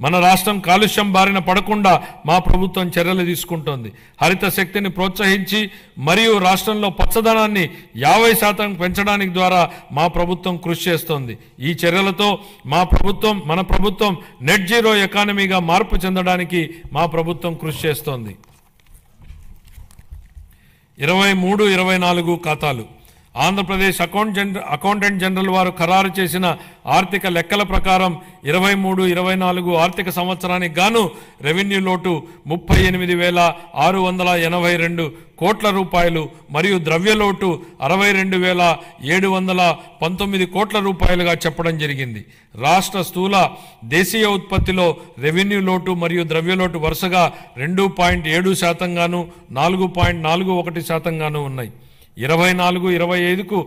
మన రాష్ట్రం కాలుష్యం బారిన పడకుండా మా ప్రభుత్వం చర్యలు తీసుకుంటోంది. హరిత శక్తిని ప్రోత్సహించి మరియు రాష్ట్రంలో పచ్చదనాన్ని 50% పెంచడానికి ద్వారా మా ప్రభుత్వం కృషి చేస్తోంది. ఈ చర్యలతో మన ప్రభుత్వం నెట్ జీరో ఎకానమీగా మార్పు చెందడానికి మా ప్రభుత్వం కృషి చేస్తోంది. 23-24 ఖాతాలు. ఆంధ్రప్రదేశ్ అకౌంటెంట్ జనరల్ వారు ఖరారు చేసిన ఆర్థిక లెక్కల ప్రకారం 23-24 ఆర్థిక సంవత్సరానికి గాను రెవెన్యూ లోటు 38,682 కోట్ల రూపాయలు మరియు ద్రవ్యలోటు 62,719 కోట్ల రూపాయలుగా చెప్పడం జరిగింది. రాష్ట్ర స్థూల దేశీయ ఉత్పత్తిలో రెవెన్యూ లోటు మరియు ద్రవ్యలోటు వరుసగా 2.7% గాను 4.41% గాను ఉన్నాయి. 24-25కు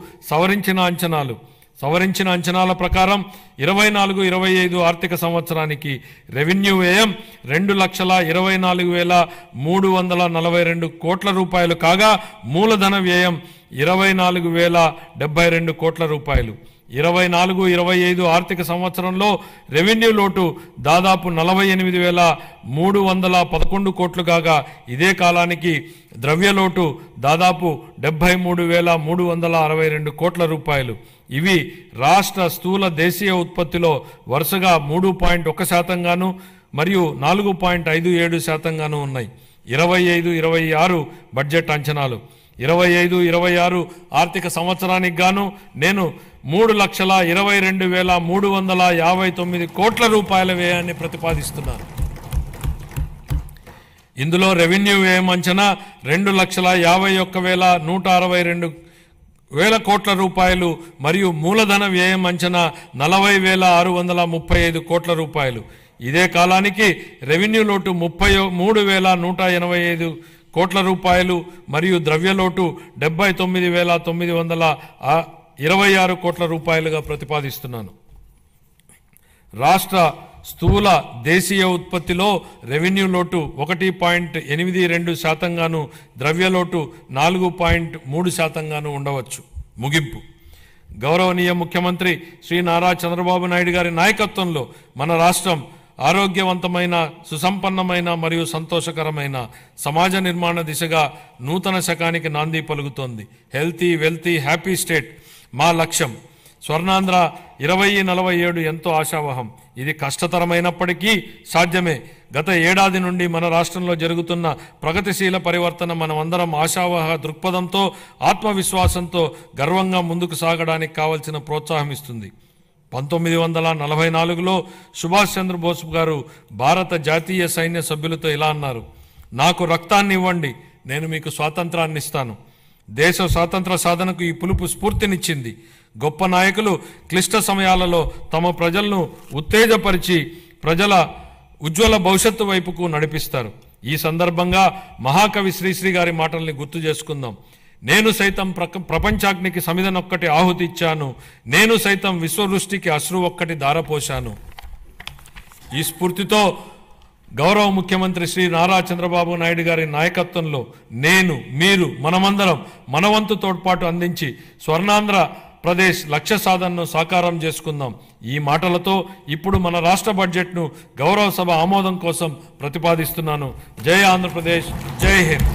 సవరించిన అంచనాల ప్రకారం 24-25 ఆర్థిక సంవత్సరానికి రెవెన్యూ వ్యయం 2,24,342 కోట్ల రూపాయలు కాగా మూలధన వ్యయం 24,072 కోట్ల రూపాయలు. 24-25 ఆర్థిక సంవత్సరంలో రెవెన్యూ లోటు దాదాపు 48,311 కోట్లు కాగా ఇదే కాలానికి ద్రవ్యలోటు దాదాపు 73,362 కోట్ల రూపాయలు. ఇవి రాష్ట్ర స్థూల దేశీయ ఉత్పత్తిలో వరుసగా 3.1% గాను మరియు 4.57% గాను ఉన్నాయి. 25-26 బడ్జెట్ అంచనాలు. 25-26 ఆర్థిక సంవత్సరానికి గాను నేను 3,22,359 కోట్ల రూపాయల వ్యయాన్ని ప్రతిపాదిస్తున్నాను. ఇందులో రెవెన్యూ వ్యయం అంచనా 2,51,162 కోట్ల రూపాయలు మరియు మూలధన వ్యయం అంచనా 40,635 కోట్ల రూపాయలు. ఇదే కాలానికి రెవెన్యూ లోటు 33,185 కోట్ల రూపాయలు మరియు ద్రవ్యలోటు 79,926 కోట్ల రూపాయలుగా ప్రతిపాదిస్తున్నాను. రాష్ట్ర స్థూల దేశీయ ఉత్పత్తిలో రెవెన్యూ లోటు 1.82% గాను ద్రవ్యలోటు 4.3% గాను ఉండవచ్చు. ముగింపు. గౌరవనీయ ముఖ్యమంత్రి శ్రీ నారా చంద్రబాబు నాయుడు గారి నాయకత్వంలో మన రాష్ట్రం ఆరోగ్యవంతమైన, సుసంపన్నమైన మరియు సంతోషకరమైన సమాజ నిర్మాణ దిశగా నూతన శకానికి నాంది పలుకుతోంది. హెల్తీ, వెల్తీ, హ్యాపీ స్టేట్ మా లక్ష్యం. స్వర్ణాంధ్ర 2047 ఎంతో ఆశావహం. ఇది కష్టతరమైనప్పటికీ సాధ్యమే. గత ఏడాది నుండి మన రాష్ట్రంలో జరుగుతున్న ప్రగతిశీల పరివర్తన మనమందరం ఆశావహ దృక్పథంతో, ఆత్మవిశ్వాసంతో గర్వంగా ముందుకు సాగడానికి కావలసిన ప్రోత్సాహం ఇస్తుంది. 1944లో సుభాష్ చంద్రబోస్ గారు భారత జాతీయ సైన్య సభ్యులతో ఇలా అన్నారు: నాకు రక్తాన్ని ఇవ్వండి, నేను మీకు స్వాతంత్రాన్ని ఇస్తాను. దేశ స్వాతంత్ర సాధనకు ఈ పిలుపు స్ఫూర్తినిచ్చింది. గొప్ప నాయకులు క్లిష్ట సమయాలలో తమ ప్రజలను ఉత్తేజపరిచి ప్రజల ఉజ్వల భవిష్యత్తు వైపుకు నడిపిస్తారు. ఈ సందర్భంగా మహాకవి శ్రీశ్రీ గారి మాటల్ని గుర్తు చేసుకుందాం. నేను సైతం ప్రపంచాగ్నికి సమిధనొక్కటి ఆహుతి ఇచ్చాను, నేను సైతం విశ్వవృష్టికి అశ్రు ఒక్కటి ధారపోశాను. ఈ స్ఫూర్తితో గౌరవ ముఖ్యమంత్రి శ్రీ నారా చంద్రబాబు నాయుడు గారి నాయకత్వంలో మీరు మనమందరం మనవంతు తోడ్పాటు అందించి స్వర్ణాంధ్ర ప్రదేశ్ లక్ష్య సాధనను సాకారం చేసుకుందాం. ఈ మాటలతో ఇప్పుడు మన రాష్ట్ర బడ్జెట్ను గౌరవ సభ ఆమోదం కోసం ప్రతిపాదిస్తున్నాను. జై ఆంధ్రప్రదేశ్, జై హింద్.